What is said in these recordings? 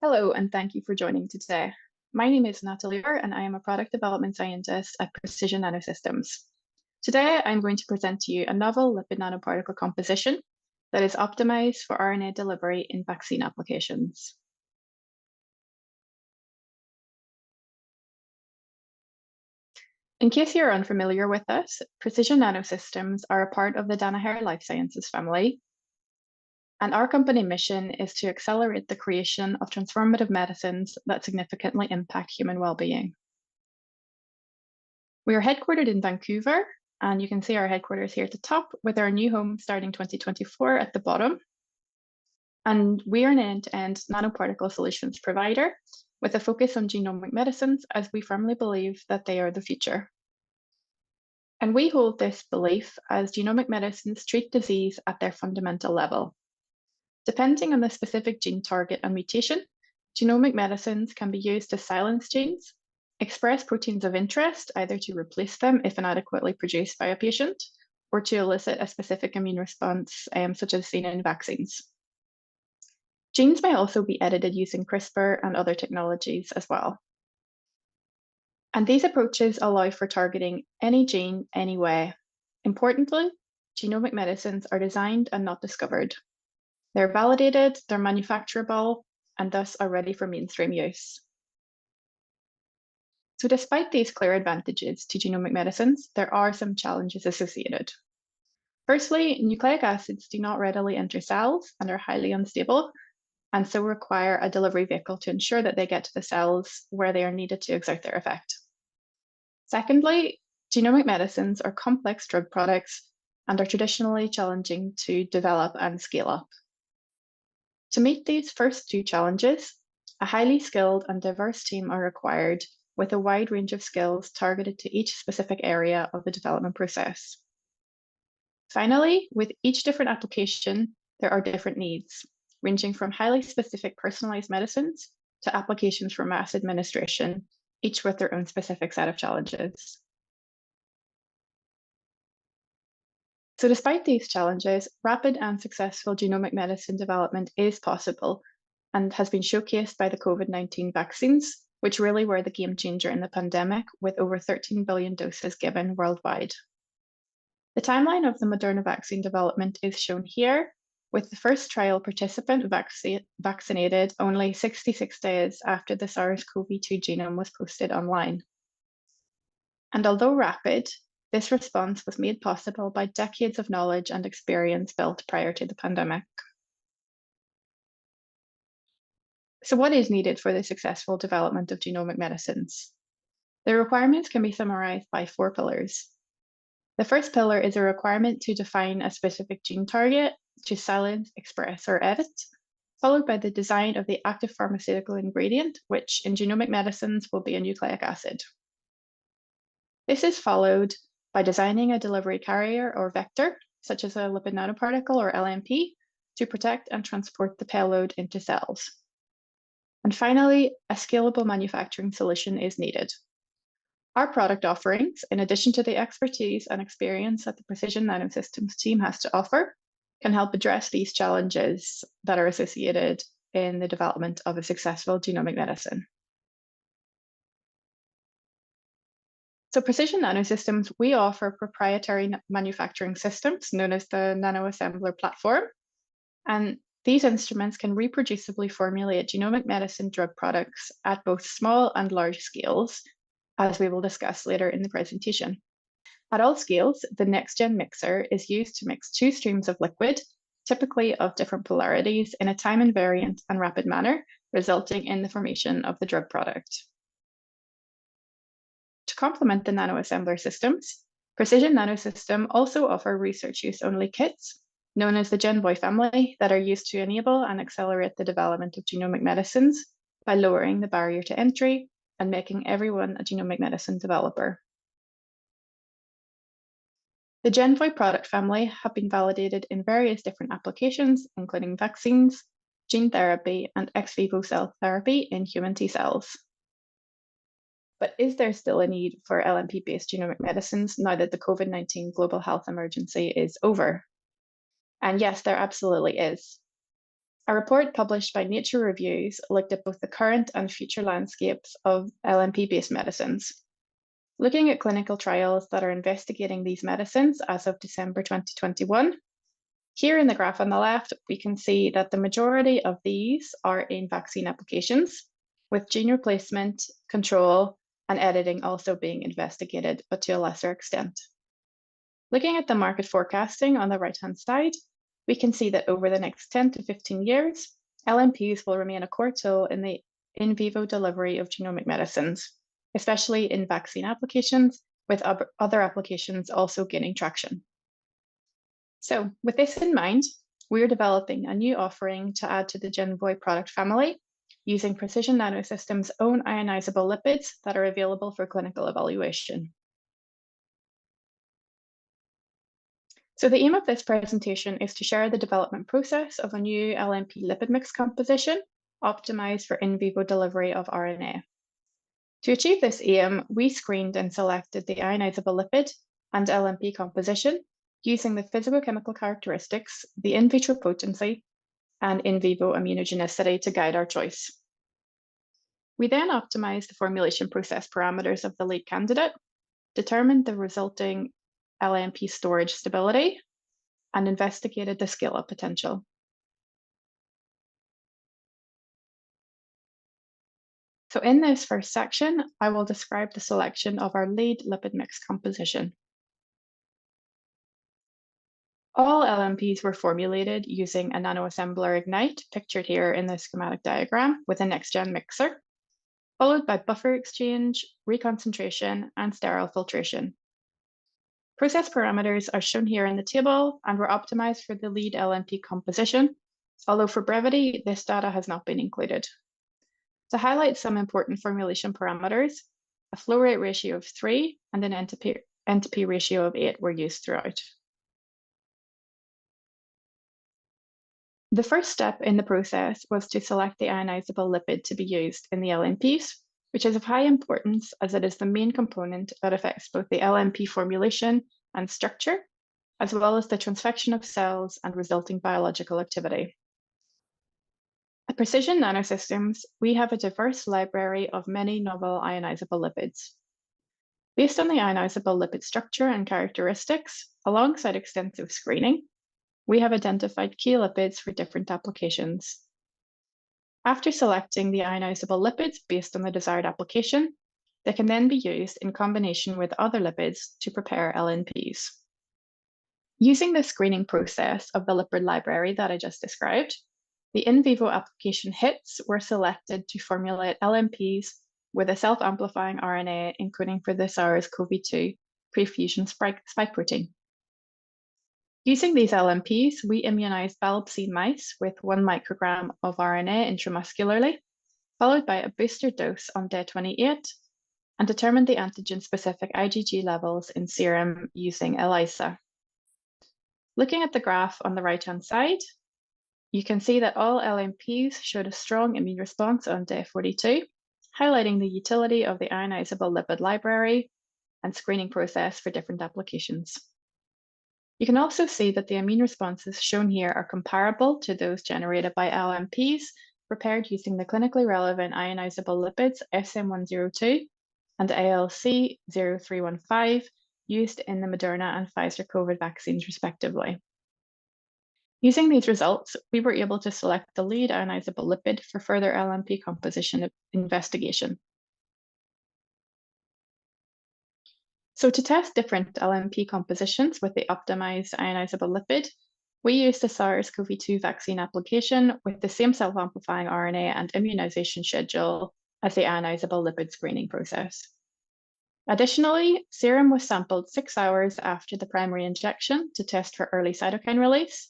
Hello, and thank you for joining today. My name is Natalie, and I am a product development scientist at Precision Nanosystems. Today, I'm going to present to you a novel lipid nanoparticle composition that is optimized for RNA delivery in vaccine applications. In case you're unfamiliar with us, Precision Nanosystems are a part of the Danaher Life Sciences family, and our company mission is to accelerate the creation of transformative medicines that significantly impact human well-being. We are headquartered in Vancouver, and you can see our headquarters here at the top with our new home starting 2024 at the bottom. And we are an end-to-end nanoparticle solutions provider with a focus on genomic medicines, as we firmly believe that they are the future. And we hold this belief as genomic medicines treat disease at their fundamental level. Depending on the specific gene target and mutation, genomic medicines can be used to silence genes, express proteins of interest, either to replace them if inadequately produced by a patient, or to elicit a specific immune response, such as seen in vaccines. Genes may also be edited using CRISPR and other technologies as well. And these approaches allow for targeting any gene, any way. Importantly, genomic medicines are designed and not discovered. They're validated, they're manufacturable, and thus are ready for mainstream use. So despite these clear advantages to genomic medicines, there are some challenges associated. Firstly, nucleic acids do not readily enter cells and are highly unstable, and so require a delivery vehicle to ensure that they get to the cells where they are needed to exert their effect. Secondly, genomic medicines are complex drug products and are traditionally challenging to develop and scale up. To meet these first two challenges, a highly skilled and diverse team are required with a wide range of skills targeted to each specific area of the development process. Finally, with each different application, there are different needs, ranging from highly specific personalized medicines to applications for mass administration, each with their own specific set of challenges. So despite these challenges, rapid and successful genomic medicine development is possible and has been showcased by the COVID-19 vaccines, which really were the game changer in the pandemic, with over 13 billion doses given worldwide. The timeline of the Moderna vaccine development is shown here, with the first trial participant vaccinated only 66 days after the SARS-CoV-2 genome was posted online. And although rapid, this response was made possible by decades of knowledge and experience built prior to the pandemic. So what is needed for the successful development of genomic medicines? The requirements can be summarized by 4 pillars. The first pillar is a requirement to define a specific gene target to silence, express, or edit, followed by the design of the active pharmaceutical ingredient, which in genomic medicines will be a nucleic acid. This is followed by designing a delivery carrier or vector, such as a lipid nanoparticle or LNP, to protect and transport the payload into cells. And finally, a scalable manufacturing solution is needed. Our product offerings, in addition to the expertise and experience that the Precision Nanosystems team has to offer, can help address these challenges that are associated in the development of a successful genomic medicine. So Precision Nanosystems, we offer proprietary manufacturing systems known as the NanoAssembler platform. And these instruments can reproducibly formulate genomic medicine drug products at both small and large scales, as we will discuss later in the presentation. At all scales, the next-gen mixer is used to mix 2 streams of liquid, typically of different polarities, in a time-invariant and rapid manner, resulting in the formation of the drug product. To complement the NanoAssembler systems, Precision Nanosystem also offer research use only kits, known as the GenVoy family, that are used to enable and accelerate the development of genomic medicines by lowering the barrier to entry and making everyone a genomic medicine developer. The GenVoy product family have been validated in various different applications, including vaccines, gene therapy, and ex vivo cell therapy in human T cells. But is there still a need for LNP-based genomic medicines now that the COVID-19 global health emergency is over? And yes, there absolutely is. A report published by Nature Reviews looked at both the current and future landscapes of LNP-based medicines, looking at clinical trials that are investigating these medicines as of December 2021. Here in the graph on the left, we can see that the majority of these are in vaccine applications, with gene replacement, control, and editing also being investigated, but to a lesser extent. Looking at the market forecasting on the right-hand side, we can see that over the next 10 to 15 years, LNPs will remain a core tool in the in vivo delivery of genomic medicines, especially in vaccine applications, with other applications also gaining traction. So with this in mind, we're developing a new offering to add to the Genvoy product family using Precision Nanosystems' own ionizable lipids that are available for clinical evaluation. So the aim of this presentation is to share the development process of a new LNP lipid mix composition optimized for in vivo delivery of RNA. To achieve this aim, we screened and selected the ionizable lipid and LNP composition using the physicochemical characteristics, the in vitro potency, and in vivo immunogenicity to guide our choice. We then optimized the formulation process parameters of the lead candidate, determined the resulting LNP storage stability, and investigated the scale-up potential. So in this first section, I will describe the selection of our lead lipid mix composition. All LNPs were formulated using a nanoassembler Ignite, pictured here in the schematic diagram, with a next-gen mixer, followed by buffer exchange, reconcentration, and sterile filtration. Process parameters are shown here in the table and were optimized for the lead LNP composition, although for brevity, this data has not been included. To highlight some important formulation parameters, a flow rate ratio of 3 and an N-to-P ratio of 8 were used throughout. The first step in the process was to select the ionizable lipid to be used in the LNPs, which is of high importance as it is the main component that affects both the LNP formulation and structure, as well as the transfection of cells and resulting biological activity. At Precision Nanosystems, we have a diverse library of many novel ionizable lipids. Based on the ionizable lipid structure and characteristics, alongside extensive screening, we have identified key lipids for different applications. After selecting the ionizable lipids based on the desired application, they can then be used in combination with other lipids to prepare LNPs. Using the screening process of the lipid library that I just described, the in vivo application hits were selected to formulate LNPs with a self-amplifying RNA encoding for the SARS-CoV-2 pre-fusion spike protein. Using these LNPs, we immunized BALB/c mice with 1 microgram of RNA intramuscularly, followed by a booster dose on day 28, and determined the antigen-specific IgG levels in serum using ELISA. Looking at the graph on the right-hand side, you can see that all LNPs showed a strong immune response on day 42, highlighting the utility of the ionizable lipid library and screening process for different applications. You can also see that the immune responses shown here are comparable to those generated by LNPs prepared using the clinically relevant ionizable lipids SM102 and ALC0315 used in the Moderna and Pfizer COVID vaccines, respectively. Using these results, we were able to select the lead ionizable lipid for further LNP composition investigation. So to test different LNP compositions with the optimized ionizable lipid, we used the SARS-CoV-2 vaccine application with the same self-amplifying RNA and immunization schedule as the ionizable lipid screening process. Additionally, serum was sampled 6 hours after the primary injection to test for early cytokine release,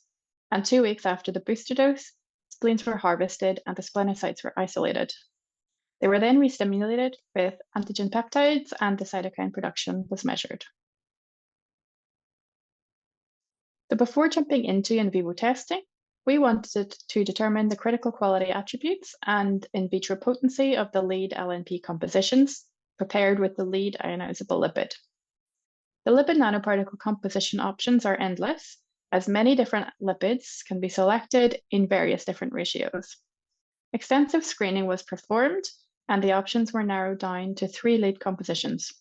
and 2 weeks after the booster dose, spleens were harvested and the splenocytes were isolated. They were then restimulated with antigen peptides and the cytokine production was measured. So before jumping into in vivo testing, we wanted to determine the critical quality attributes and in vitro potency of the lead LNP compositions prepared with the lead ionizable lipid. The lipid nanoparticle composition options are endless, as many different lipids can be selected in various different ratios. Extensive screening was performed, and the options were narrowed down to 3 lead compositions.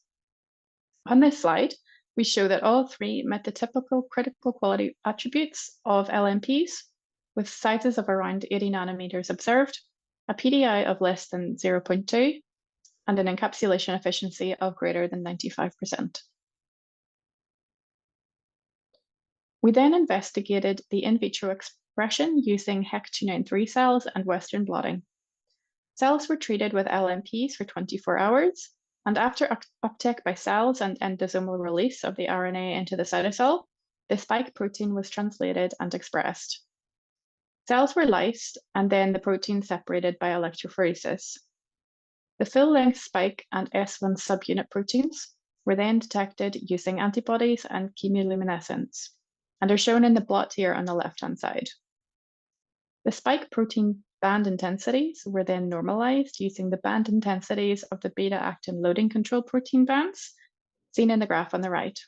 On this slide, we show that all 3 met the typical critical quality attributes of LNPs, with sizes of around 80 nanometers observed, a PDI of less than 0.2, and an encapsulation efficiency of greater than 95%. We then investigated the in vitro expression using HEC293 cells and Western blotting. Cells were treated with LNPs for 24 hours, and after uptake by cells and endosomal release of the RNA into the cytosol, the spike protein was translated and expressed. Cells were lysed, and then the protein separated by electrophoresis. The full-length spike and S1 subunit proteins were then detected using antibodies and chemiluminescence, and are shown in the blot here on the left-hand side. The spike protein band intensities were then normalized using the band intensities of the beta-actin loading control protein bands, seen in the graph on the right.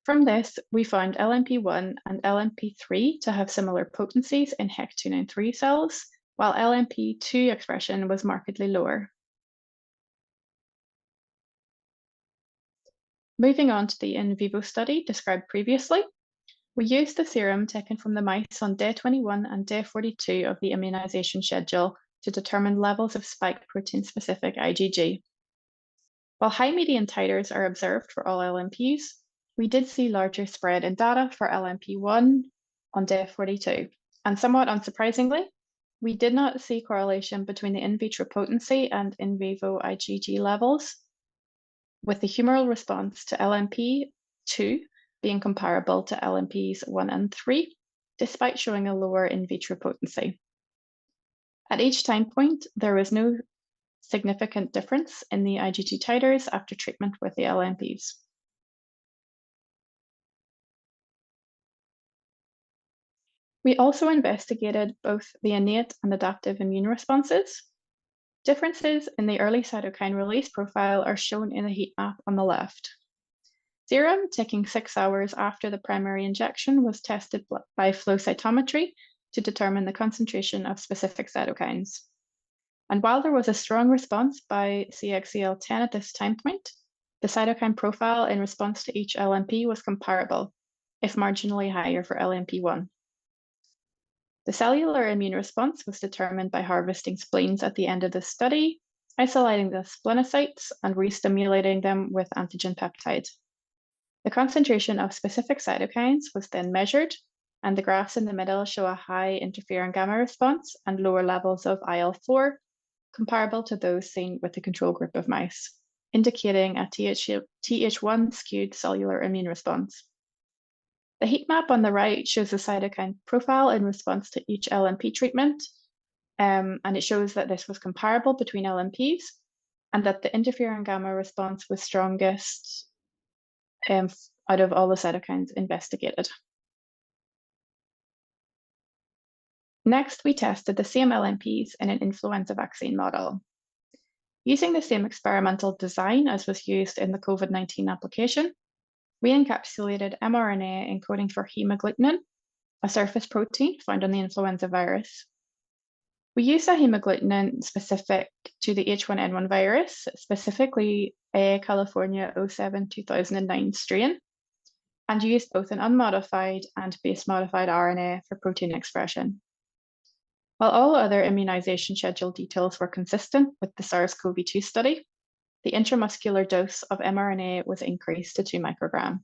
From this, we found LNP1 and LNP3 to have similar potencies in HEC293 cells, while LNP2 expression was markedly lower. Moving on to the in vivo study described previously, we used the serum taken from the mice on day 21 and day 42 of the immunization schedule to determine levels of spike protein-specific IgG. While high median titers are observed for all LNPs, we did see larger spread in data for LNP1 on day 42. And somewhat unsurprisingly, we did not see correlation between the in vitro potency and in vivo IgG levels, with the humoral response to LNP2 being comparable to LNPs 1 and 3, despite showing a lower in vitro potency. At each time point, there was no significant difference in the IgG titers after treatment with the LNPs. We also investigated both the innate and adaptive immune responses. Differences in the early cytokine release profile are shown in the heat map on the left. Serum taking 6 hours after the primary injection was tested by flow cytometry to determine the concentration of specific cytokines. And while there was a strong response by CXCL10 at this time point, the cytokine profile in response to each LNP was comparable, if marginally higher for LNP1. The cellular immune response was determined by harvesting spleens at the end of the study, isolating the splenocytes and re-stimulating them with antigen peptide. The concentration of specific cytokines was then measured, and the graphs in the middle show a high interferon gamma response and lower levels of IL-4, comparable to those seen with the control group of mice, indicating a Th1 skewed cellular immune response. The heat map on the right shows the cytokine profile in response to each LNP treatment, and it shows that this was comparable between LNPs, and that the interferon gamma response was strongest out of all the cytokines investigated. Next, we tested the same LNPs in an influenza vaccine model. Using the same experimental design as was used in the COVID-19 application, we encapsulated mRNA encoding for hemagglutinin, a surface protein found on the influenza virus. We used a hemagglutinin specific to the H1N1 virus, specifically A California 07-2009 strain, and used both an unmodified and base-modified RNA for protein expression. While all other immunization schedule details were consistent with the SARS-CoV-2 study, the intramuscular dose of mRNA was increased to 2 microgram.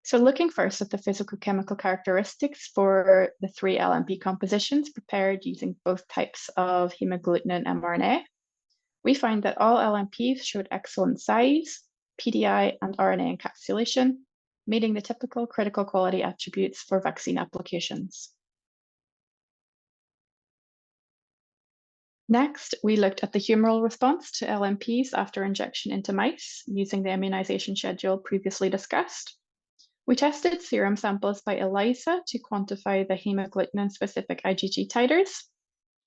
So looking first at the physicochemical characteristics for the 3 LNP compositions prepared using both types of hemagglutinin mRNA, we find that all LNPs showed excellent size, PDI, and RNA encapsulation, meeting the typical critical quality attributes for vaccine applications. Next, we looked at the humoral response to LNPs after injection into mice using the immunization schedule previously discussed. We tested serum samples by ELISA to quantify the hemagglutinin-specific IgG titers,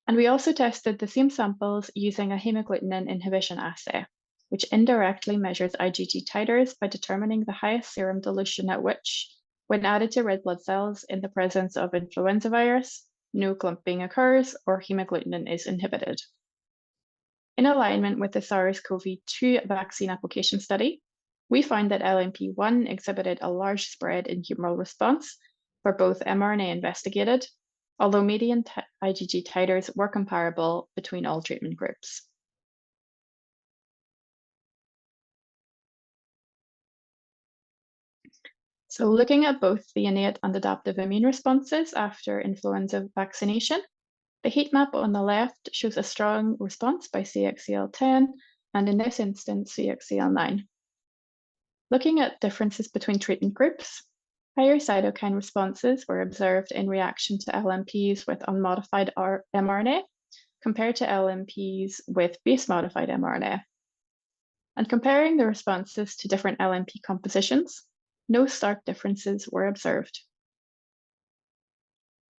and we also tested the same samples using a hemagglutinin inhibition assay, which indirectly measures IgG titers by determining the highest serum dilution at which, when added to red blood cells in the presence of influenza virus, no clumping occurs or hemagglutinin is inhibited. In alignment with the SARS-CoV-2 vaccine application study, we found that LNP1 exhibited a large spread in humoral response for both mRNA investigated, although median IgG titers were comparable between all treatment groups. So looking at both the innate and adaptive immune responses after influenza vaccination, the heat map on the left shows a strong response by CXCL10, and in this instance, CXCL9. Looking at differences between treatment groups, higher cytokine responses were observed in reaction to LNPs with unmodified mRNA compared to LNPs with base-modified mRNA. And comparing the responses to different LNP compositions, no stark differences were observed.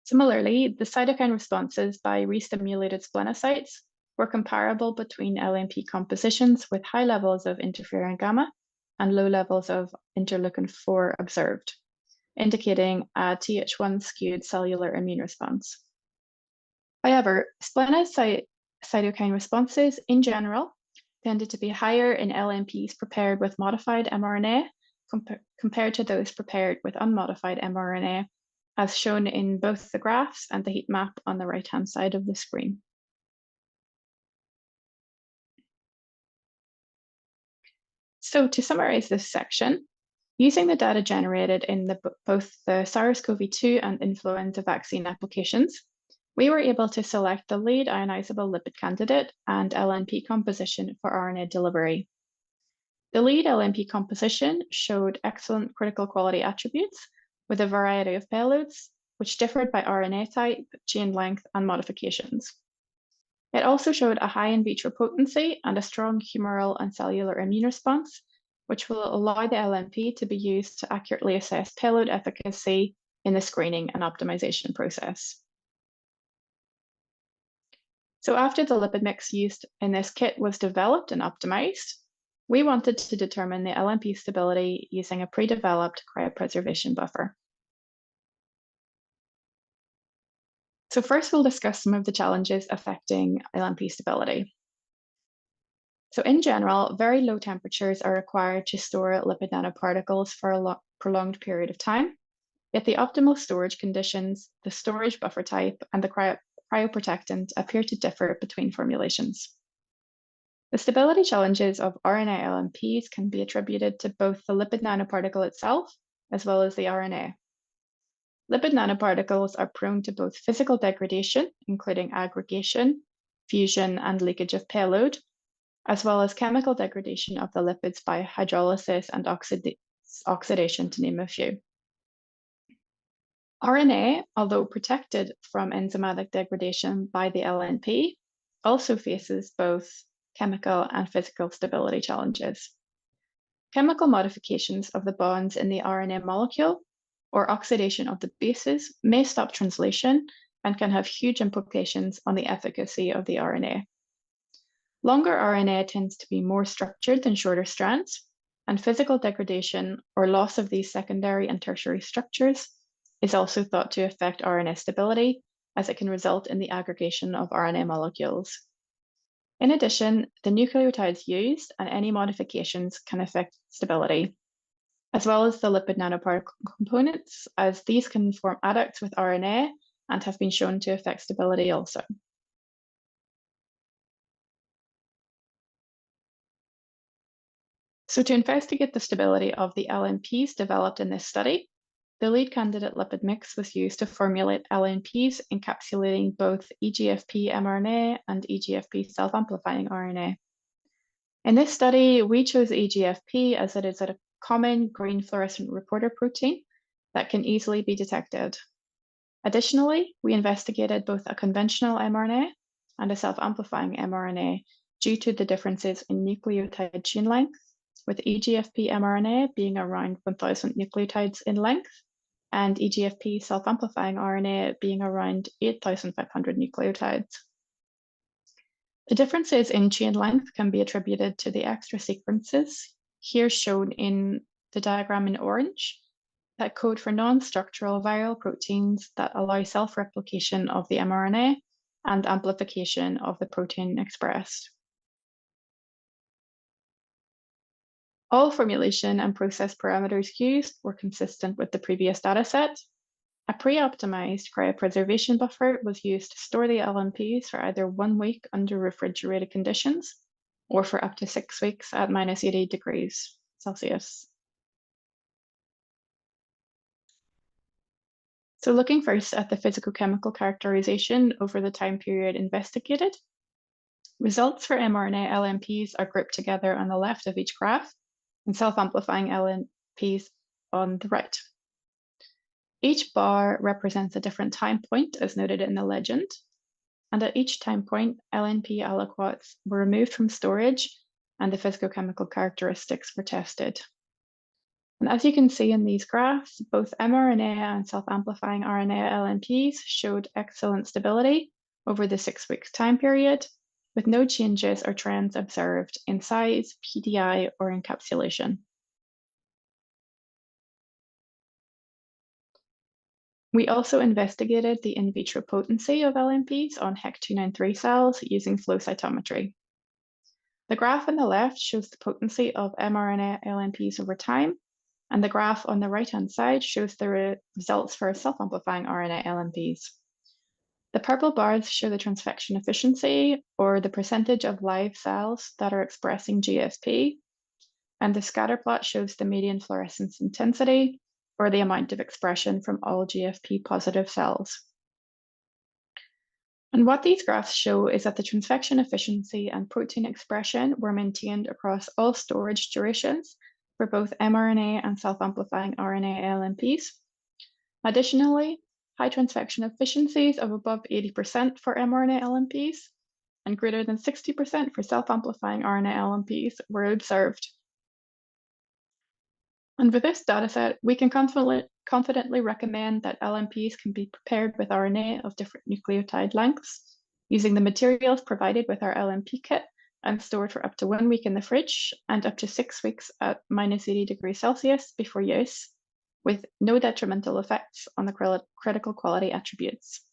Similarly, the cytokine responses by restimulated splenocytes were comparable between LNP compositions with high levels of interferon gamma and low levels of interleukin-4 observed, indicating a Th1 skewed cellular immune response. However, splenocyte cytokine responses in general tended to be higher in LNPs prepared with modified mRNA compared to those prepared with unmodified mRNA, as shown in both the graphs and the heat map on the right-hand side of the screen. So to summarize this section, using the data generated in both the SARS-CoV-2 and influenza vaccine applications, we were able to select the lead ionizable lipid candidate and LNP composition for RNA delivery. The lead LNP composition showed excellent critical quality attributes with a variety of payloads, which differed by RNA type, chain length, and modifications. It also showed a high in vitro potency and a strong humoral and cellular immune response, which will allow the LNP to be used to accurately assess payload efficacy in the screening and optimization process. So after the lipid mix used in this kit was developed and optimized, we wanted to determine the LNP stability using a pre-developed cryopreservation buffer. So first we'll discuss some of the challenges affecting LNP stability. So in general, very low temperatures are required to store lipid nanoparticles for a prolonged period of time, yet the optimal storage conditions, the storage buffer type, and the cryoprotectant appear to differ between formulations. The stability challenges of RNA-LNPs can be attributed to both the lipid nanoparticle itself as well as the RNA. Lipid nanoparticles are prone to both physical degradation, including aggregation, fusion, and leakage of payload, as well as chemical degradation of the lipids by hydrolysis and oxidation, to name a few. RNA, although protected from enzymatic degradation by the LNP, also faces both chemical and physical stability challenges. Chemical modifications of the bonds in the RNA molecule or oxidation of the bases may stop translation and can have huge implications on the efficacy of the RNA. Longer RNA tends to be more structured than shorter strands, and physical degradation or loss of these secondary and tertiary structures is also thought to affect RNA stability, as it can result in the aggregation of RNA molecules. In addition, the nucleotides used and any modifications can affect stability, as well as the lipid nanoparticle components, as these can form adducts with RNA and have been shown to affect stability also. So to investigate the stability of the LNPs developed in this study, the lead candidate lipid mix was used to formulate LNPs encapsulating both EGFP mRNA and EGFP self-amplifying RNA. In this study, we chose EGFP as it is a common green fluorescent reporter protein that can easily be detected. Additionally, we investigated both a conventional mRNA and a self-amplifying mRNA due to the differences in nucleotide chain length, with EGFP mRNA being around 1,000 nucleotides in length and EGFP self-amplifying RNA being around 8,500 nucleotides. The differences in chain length can be attributed to the extra sequences, here shown in the diagram in orange, that code for non-structural viral proteins that allow self-replication of the mRNA and amplification of the protein expressed. All formulation and process parameters used were consistent with the previous dataset. A pre-optimized cryopreservation buffer was used to store the LNPs for either 1 week under refrigerated conditions or for up to 6 weeks at -80 degrees Celsius. So looking first at the physicochemical characterization over the time period investigated, results for mRNA-LNPs are grouped together on the left of each graph and self-amplifying LNPs on the right. Each bar represents a different time point, as noted in the legend, and at each time point, LNP aliquots were removed from storage and the physicochemical characteristics were tested. And as you can see in these graphs, both mRNA and self-amplifying RNA-LNPs showed excellent stability over the 6 week time period, with no changes or trends observed in size, PDI, or encapsulation. We also investigated the in vitro potency of LNPs on HEC293 cells using flow cytometry. The graph on the left shows the potency of mRNA LNPs over time, and the graph on the right-hand side shows the results for self-amplifying RNA LNPs. The purple bars show the transfection efficiency, or the percentage of live cells that are expressing GSP, and the scatter plot shows the median fluorescence intensity, or the amount of expression from all GFP positive cells. And what these graphs show is that the transfection efficiency and protein expression were maintained across all storage durations for both mRNA and self-amplifying RNA LNPs. Additionally, high transfection efficiencies of above 80% for mRNA LNPs and greater than 60% for self-amplifying RNA LNPs were observed. And with this dataset, we can confidently recommend that LNPs can be prepared with RNA of different nucleotide lengths using the materials provided with our LNP kit and stored for up to 1 week in the fridge and up to 6 weeks at -80 degrees Celsius before use, with no detrimental effects on the critical quality attributes.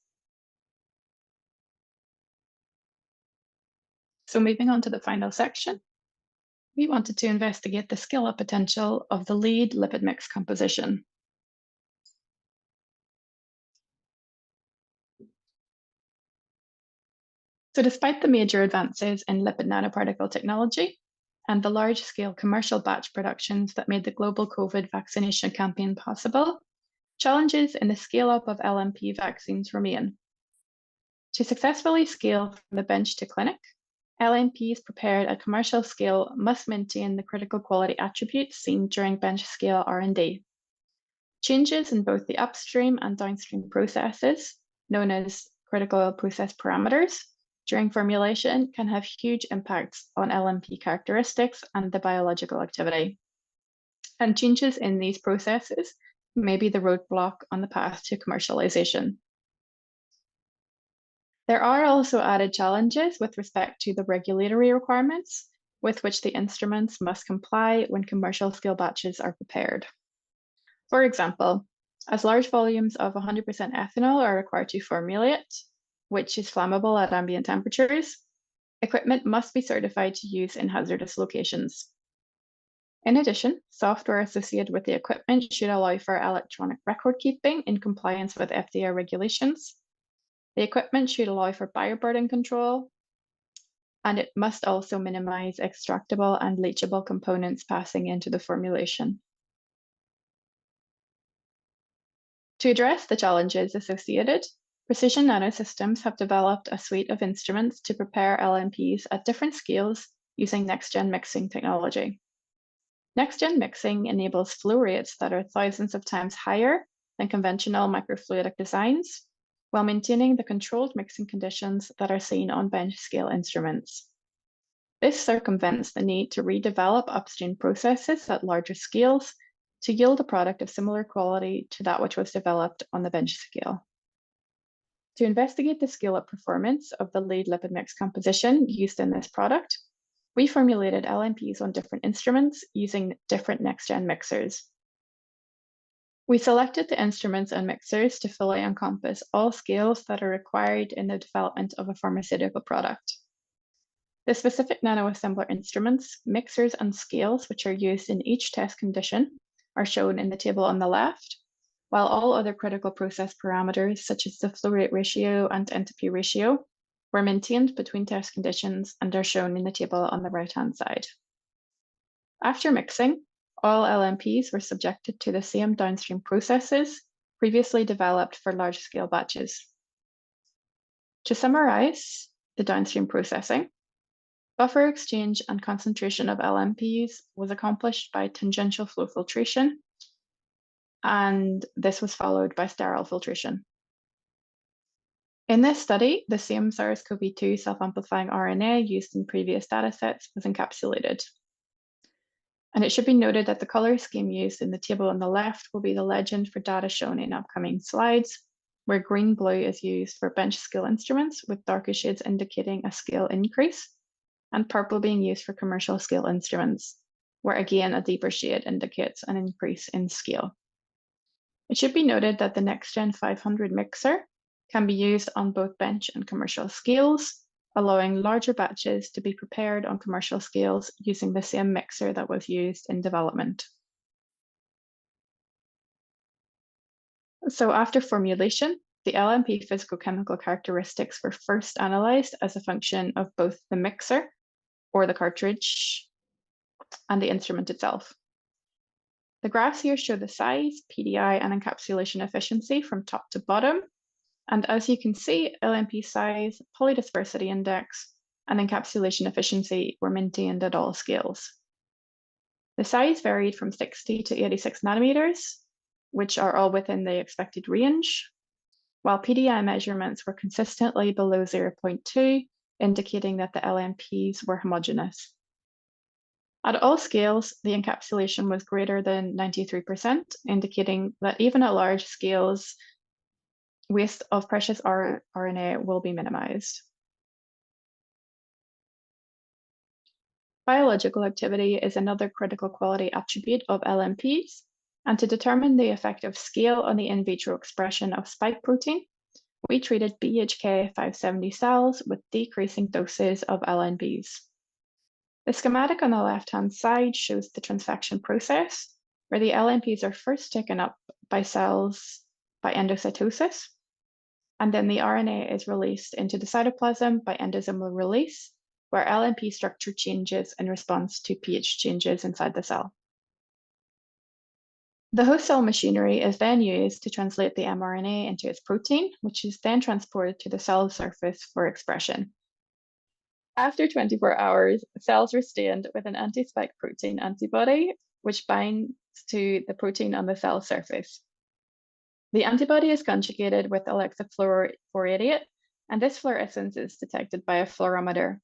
So moving on to the final section, we wanted to investigate the scale-up potential of the lead lipid mix composition. So despite the major advances in lipid nanoparticle technology and the large-scale commercial batch productions that made the global COVID vaccination campaign possible, challenges in the scale-up of LNP vaccines remain. To successfully scale from the bench to clinic, LNPs prepared at commercial scale must maintain the critical quality attributes seen during bench scale R&D. Changes in both the upstream and downstream processes, known as critical process parameters, during formulation can have huge impacts on LNP characteristics and the biological activity. And changes in these processes may be the roadblock on the path to commercialization. There are also added challenges with respect to the regulatory requirements with which the instruments must comply when commercial scale batches are prepared. For example, as large volumes of 100% ethanol are required to formulate, which is flammable at ambient temperatures, equipment must be certified to use in hazardous locations. In addition, software associated with the equipment should allow for electronic record keeping in compliance with FDA regulations. The equipment should allow for bioburden control, and it must also minimize extractable and leachable components passing into the formulation. To address the challenges associated, Precision Nanosystems have developed a suite of instruments to prepare LNPs at different scales using next-gen mixing technology. Next-gen mixing enables flow rates that are thousands of times higher than conventional microfluidic designs, while maintaining the controlled mixing conditions that are seen on bench-scale instruments. This circumvents the need to redevelop upstream processes at larger scales to yield a product of similar quality to that which was developed on the bench scale. To investigate the scale-up performance of the lead lipid mix composition used in this product, we formulated LNPs on different instruments using different next-gen mixers. We selected the instruments and mixers to fully encompass all scales that are required in the development of a pharmaceutical product. The specific nanoassembler instruments, mixers, and scales which are used in each test condition are shown in the table on the left, while all other critical process parameters, such as the flow rate ratio and entropy ratio, were maintained between test conditions and are shown in the table on the right-hand side. After mixing, all LNPs were subjected to the same downstream processes previously developed for large-scale batches. To summarize the downstream processing, buffer exchange and concentration of LNPs was accomplished by tangential flow filtration, and this was followed by sterile filtration. In this study, the same SARS-CoV-2 self-amplifying RNA used in previous datasets was encapsulated. And it should be noted that the color scheme used in the table on the left will be the legend for data shown in upcoming slides, where green-blue is used for bench scale instruments, with darker shades indicating a scale increase, and purple being used for commercial scale instruments, where again a deeper shade indicates an increase in scale. It should be noted that the NextGen 500 mixer can be used on both bench and commercial scales, allowing larger batches to be prepared on commercial scales using the same mixer that was used in development. So after formulation, the LNP physicochemical characteristics were first analyzed as a function of both the mixer, or the cartridge, and the instrument itself. The graphs here show the size, PDI, and encapsulation efficiency from top to bottom. And as you can see, LNP size, polydispersity index, and encapsulation efficiency were maintained at all scales. The size varied from 60 to 86 nanometers, which are all within the expected range, while PDI measurements were consistently below 0.2, indicating that the LNPs were homogeneous. At all scales, the encapsulation was greater than 93%, indicating that even at large scales, waste of precious RNA will be minimized. Biological activity is another critical quality attribute of LNPs, and to determine the effective scale on the in vitro expression of spike protein, we treated BHK 570 cells with decreasing doses of LNPs. The schematic on the left-hand side shows the transfection process, where the LNPs are first taken up by cells by endocytosis, and then the RNA is released into the cytoplasm by endosomal release, where LNP structure changes in response to pH changes inside the cell. The host cell machinery is then used to translate the mRNA into its protein, which is then transported to the cell surface for expression. After 24 hours, cells are stained with an anti-spike protein antibody, which binds to the protein on the cell surface. The antibody is conjugated with alexafluoride, and this fluorescence is detected by a fluorometer.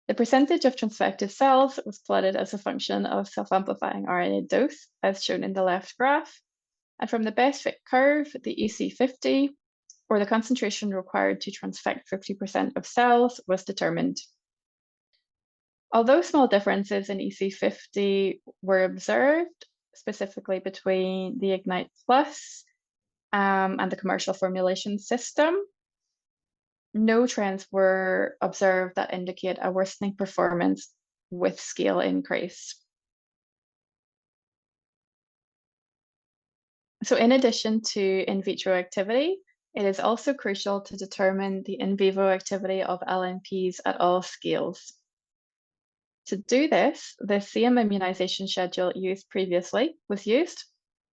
The percentage of transfected cells was plotted as a function of self-amplifying RNA dose, as shown in the left graph, and from the best fit curve, the EC50, or the concentration required to transfect 50% of cells, was determined. Although small differences in EC50 were observed, specifically between the Ignite Plus and the commercial formulation system, no trends were observed that indicate a worsening performance with scale increase. So in addition to in vitro activity, it is also crucial to determine the in vivo activity of LNPs at all scales. To do this, the same immunization schedule used previously was used,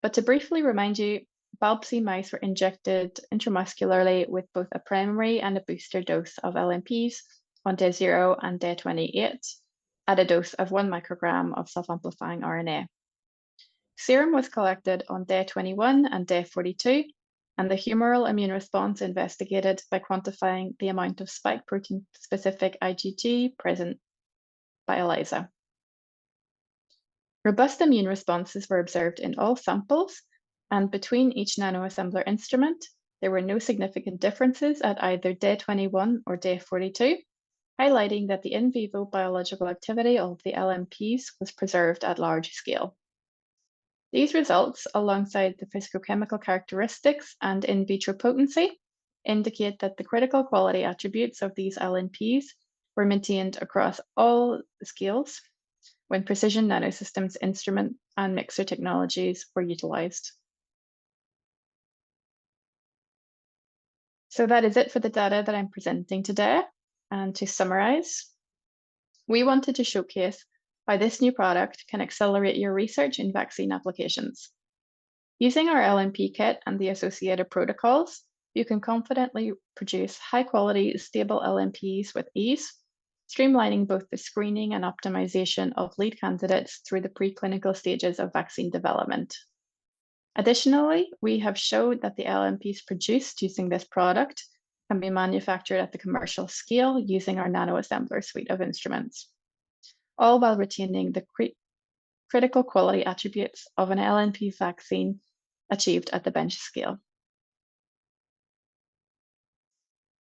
but to briefly remind you, biopsy mice were injected intramuscularly with both a primary and a booster dose of LNPs on day 0 and day 28 at a dose of 1 microgram of self-amplifying RNA. Serum was collected on day 21 and day 42, and the humoral immune response investigated by quantifying the amount of spike protein-specific IgG present by ELISA. Robust immune responses were observed in all samples, and between each nanoassembler instrument, There were no significant differences at either day 21 or day 42, highlighting that the in vivo biological activity of the LNPs was preserved at large scale. These results, alongside the physicochemical characteristics and in vitro potency, indicate that the critical quality attributes of these LNPs were maintained across all scales when precision nanosystems instrument and mixer technologies were utilized. So that is it for the data that I'm presenting today. And to summarize, we wanted to showcase how this new product can accelerate your research in vaccine applications. Using our LNP kit and the associated protocols, you can confidently produce high-quality, stable LNPs with ease, streamlining both the screening and optimization of lead candidates through the preclinical stages of vaccine development. Additionally, we have showed that the LNPs produced using this product can be manufactured at the commercial scale using our nanoassembler suite of instruments, all while retaining the critical quality attributes of an LNP vaccine achieved at the bench scale.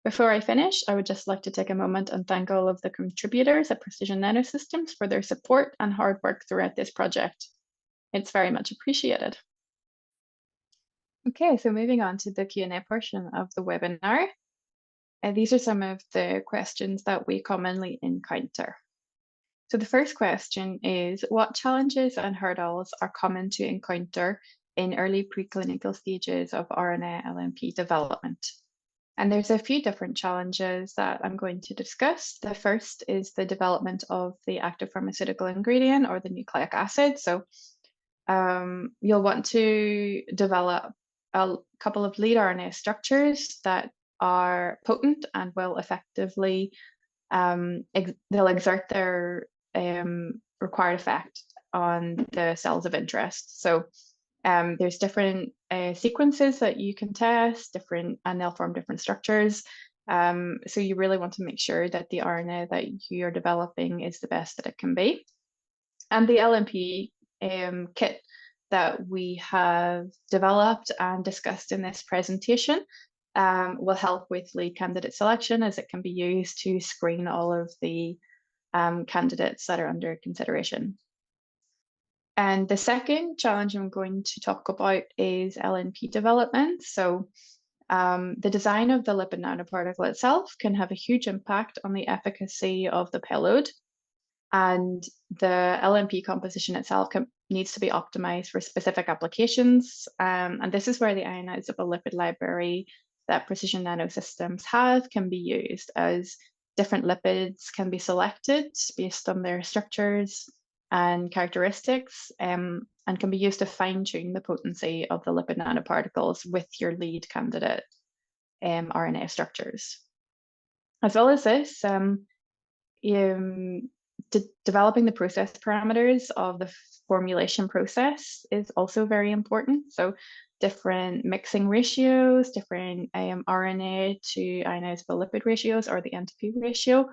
Before I finish, I would just like to take a moment and thank all of the contributors at Precision Nanosystems for their support and hard work throughout this project. It's very much appreciated. Okay, so moving on to the Q&A portion of the webinar. These are some of the questions that we commonly encounter. So the first question is, what challenges and hurdles are common to encounter in early preclinical stages of RNA-LNP development? And there's a few different challenges that I'm going to discuss. The first is the development of the active pharmaceutical ingredient or the nucleic acid. So you'll want to develop a couple of lead RNA structures that are potent and will effectively, they'll exert their required effect on the cells of interest. So there's different sequences that you can test, and they'll form different structures. So you really want to make sure that the RNA that you're developing is the best that it can be. And the LNP kit that we have developed and discussed in this presentation will help with lead candidate selection, as it can be used to screen all of the candidates that are under consideration. And the second challenge I'm going to talk about is LNP development. So the design of the lipid nanoparticle itself can have a huge impact on the efficacy of the payload. And the LNP composition itself needs to be optimized for specific applications. And this is where the ionizable lipid library that Precision Nanosystems have can be used, as different lipids can be selected based on their structures and characteristics, and can be used to fine-tune the potency of the lipid nanoparticles with your lead candidate RNA structures. As well as this, developing the process parameters of the formulation process is also very important. So different mixing ratios, different RNA to ionizable lipid ratios, or the N/P ratio.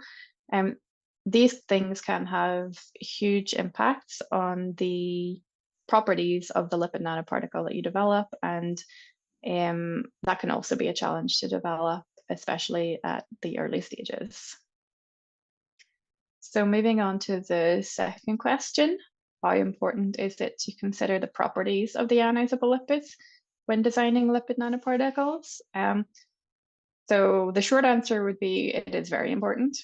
These things can have huge impacts on the properties of the lipid nanoparticle that you develop, and that can also be a challenge to develop, especially at the early stages. So moving on to the second question, how important is it to consider the properties of the ionizable lipids when designing lipid nanoparticles? So the short answer would be it is very important.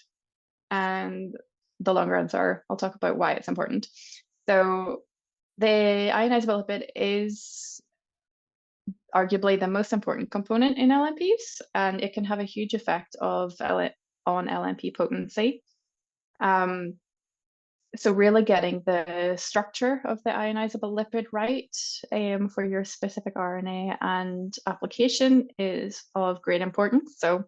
And the longer answer, I'll talk about why it's important. So the ionizable lipid is arguably the most important component in LNPs, and it can have a huge effect on LNP potency. So really getting the structure of the ionizable lipid right for your specific RNA and application is of great importance. So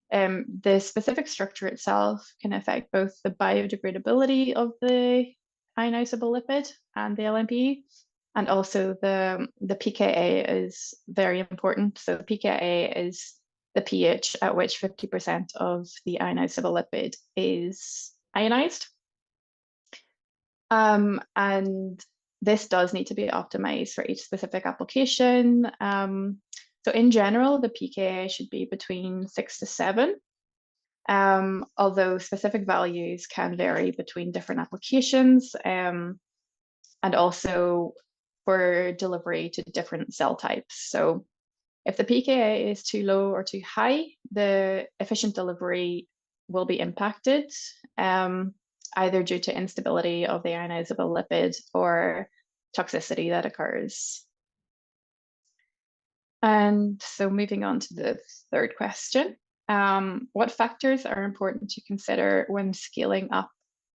the specific structure itself can affect both the biodegradability of the ionizable lipid and the LNP, and also the pKa is very important. So the pKa is the pH at which 50% of the ionizable lipid is ionized. And this does need to be optimized for each specific application. So in general, the pKa should be between 6 to 7, although specific values can vary between different applications, and also for delivery to different cell types. So if the pKa is too low or too high, the efficient delivery will be impacted, either due to instability of the ionizable lipid or toxicity that occurs. And so moving on to the third question, what factors are important to consider when scaling up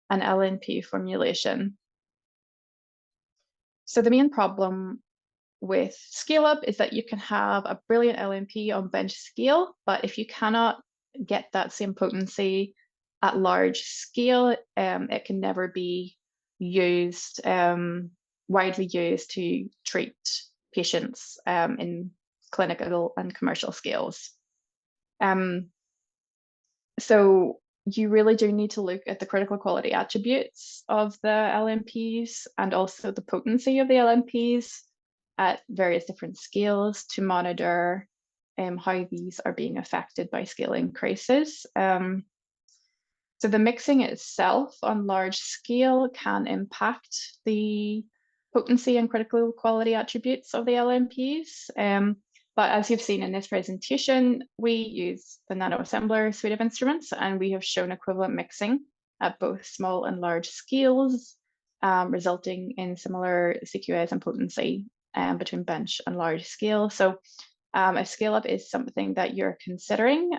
an LNP formulation? So the main problem with scale up is that you can have a brilliant LNP on bench scale, but if you cannot get that same potency at large scale, it can never be used, widely used to treat patients in clinical and commercial scales. So you really do need to look at the critical quality attributes of the LNPs and also the potency of the LNPs at various different scales to monitor how these are being affected by scale increases. So the mixing itself on large scale can impact the potency and critical quality attributes of the LNPs. But as you've seen in this presentation, we use the nanoassembler suite of instruments, and we have shown equivalent mixing at both small and large scales, resulting in similar CQAs and potency between bench and large scale. So if scale up is something that you're considering,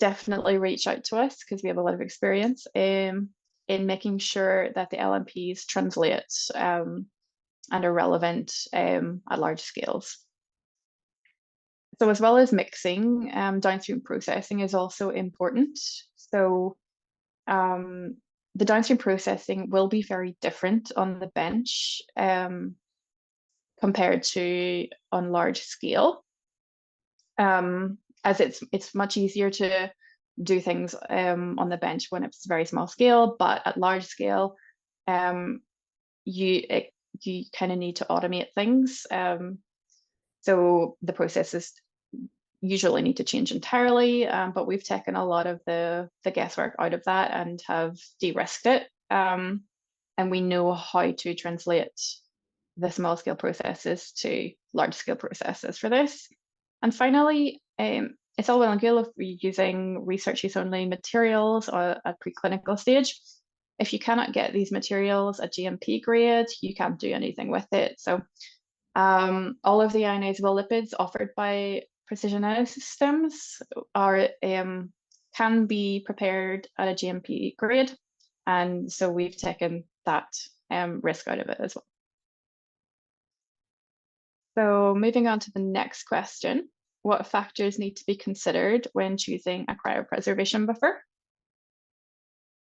definitely reach out to us because we have a lot of experience in making sure that the LNPs translate and are relevant at large scales. So as well as mixing, downstream processing is also important. So the downstream processing will be very different on the bench compared to on large scale, as it's much easier to do things on the bench when it's very small scale, but at large scale, you kind of need to automate things. So the processes usually need to change entirely, but we've taken a lot of the guesswork out of that and have de-risked it. And we know how to translate the small scale processes to large scale processes for this. And finally, it's all well and good if we're using research use only materials or at preclinical stage. If you cannot get these materials at GMP grade, you can't do anything with it. So all of the ionizable lipids offered by precision nanosystems are can be prepared at a GMP grade, and so we've taken that risk out of it as well. So moving on to the next question, what factors need to be considered when choosing a cryopreservation buffer?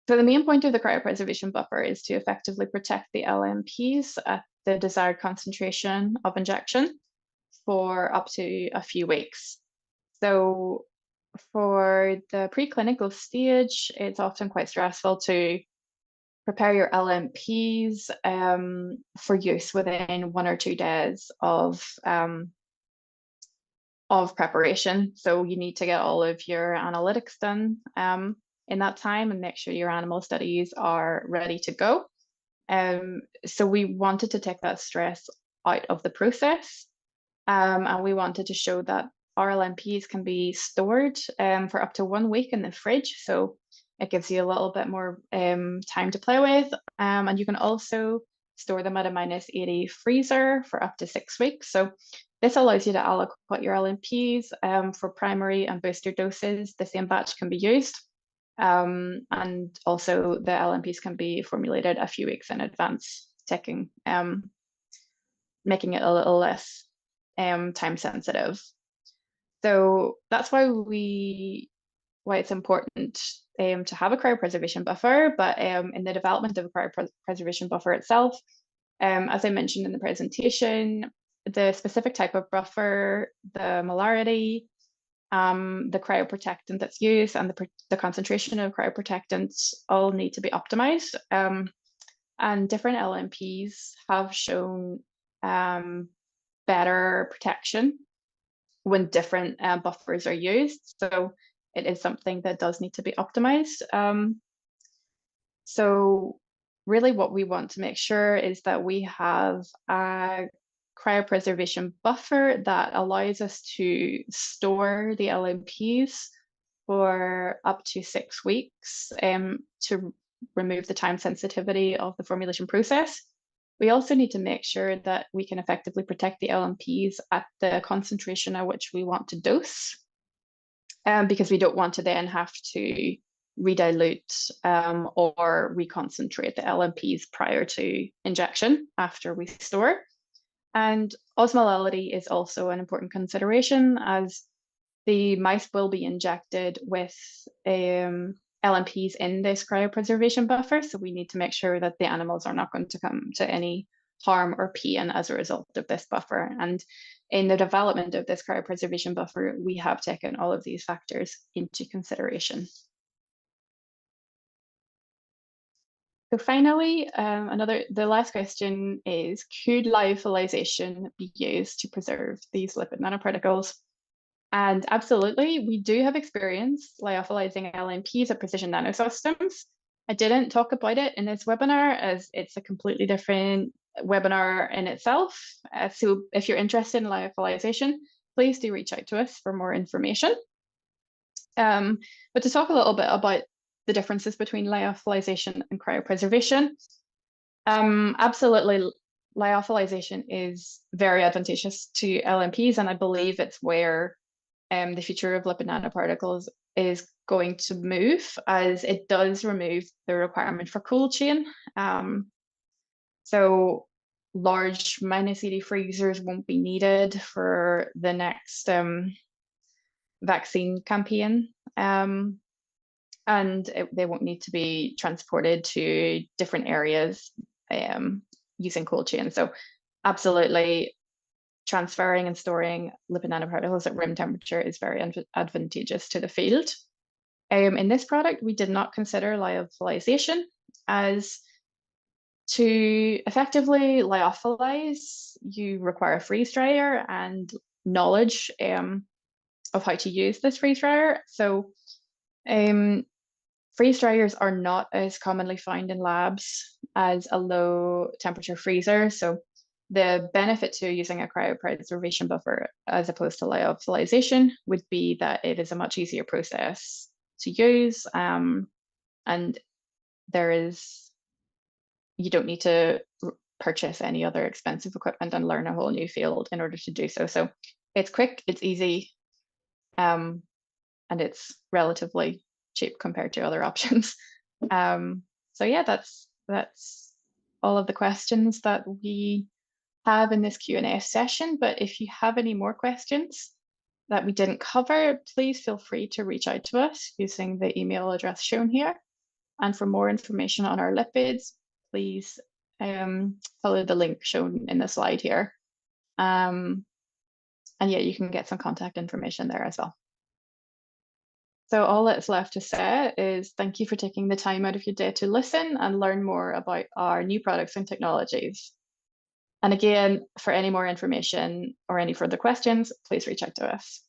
So the main point of the cryopreservation buffer is to effectively protect the LNPs at the desired concentration of injection for up to a few weeks. So for the preclinical stage, it's often quite stressful to prepare your LNPs for use within 1 or 2 days of preparation. So you need to get all of your analytics done in that time and make sure your animal studies are ready to go. So we wanted to take that stress out of the process, and we wanted to show that our LNPs can be stored for up to 1 week in the fridge. So it gives you a little bit more time to play with. And you can also store them at a -80 freezer for up to 6 weeks. So this allows you to allocate your LNPs for primary and booster doses. The same batch can be used. And also the LNPs can be formulated a few weeks in advance, making it a little less time sensitive. So that's why it's important to have a cryopreservation buffer, but in the development of a cryopreservation buffer itself, as I mentioned in the presentation, the specific type of buffer, the molarity, the cryoprotectant that's used, and the concentration of cryoprotectants all need to be optimized. And different LNPs have shown better protection when different buffers are used. So it is something that does need to be optimized. So really what we want to make sure is that we have a cryopreservation buffer that allows us to store the LNPs for up to 6 weeks to remove the time sensitivity of the formulation process. We also need to make sure that we can effectively protect the LNPs at the concentration at which we want to dose, because we don't want to then have to redilute or reconcentrate the LNPs prior to injection after we store. And osmolality is also an important consideration, as the mice will be injected with LNPs in this cryopreservation buffer. So we need to make sure that the animals are not going to come to any harm or pain as a result of this buffer. And in the development of this cryopreservation buffer, we have taken all of these factors into consideration. So finally, the last question is, could lyophilization be used to preserve these lipid nanoparticles? And absolutely, we do have experience lyophilizing LNPs at Precision Nanosystems. I didn't talk about it in this webinar as it's a completely different webinar in itself. So if you're interested in lyophilization, please do reach out to us for more information. But to talk a little bit about the differences between lyophilization and cryopreservation, absolutely, lyophilization is very advantageous to LNPs, and I believe it's where the future of lipid nanoparticles is going to move, as it does remove the requirement for cold chain. So large -80 freezers won't be needed for the next vaccine campaign. And they won't need to be transported to different areas using cold chain. So absolutely, transferring and storing lipid nanoparticles at room temperature is very advantageous to the field. In this product, we did not consider lyophilization, as to effectively lyophilize, you require a freeze dryer and knowledge of how to use this freeze dryer. So freeze dryers are not as commonly found in labs as a low temperature freezer. So the benefit to using a cryopreservation buffer as opposed to lyophilization would be that it is a much easier process to use, and you don't need to purchase any other expensive equipment and learn a whole new field in order to do so. So it's quick, it's easy, and it's relatively cheap compared to other options. So yeah, that's all of the questions that we have in this Q&A session. But if you have any more questions that we didn't cover, please feel free to reach out to us using the email address shown here. And for more information on our lipids, please follow the link shown in the slide here. And yeah, you can get some contact information there as well. So all that's left to say is thank you for taking the time out of your day to listen and learn more about our new products and technologies. And again, for any more information or any further questions, please reach out to us.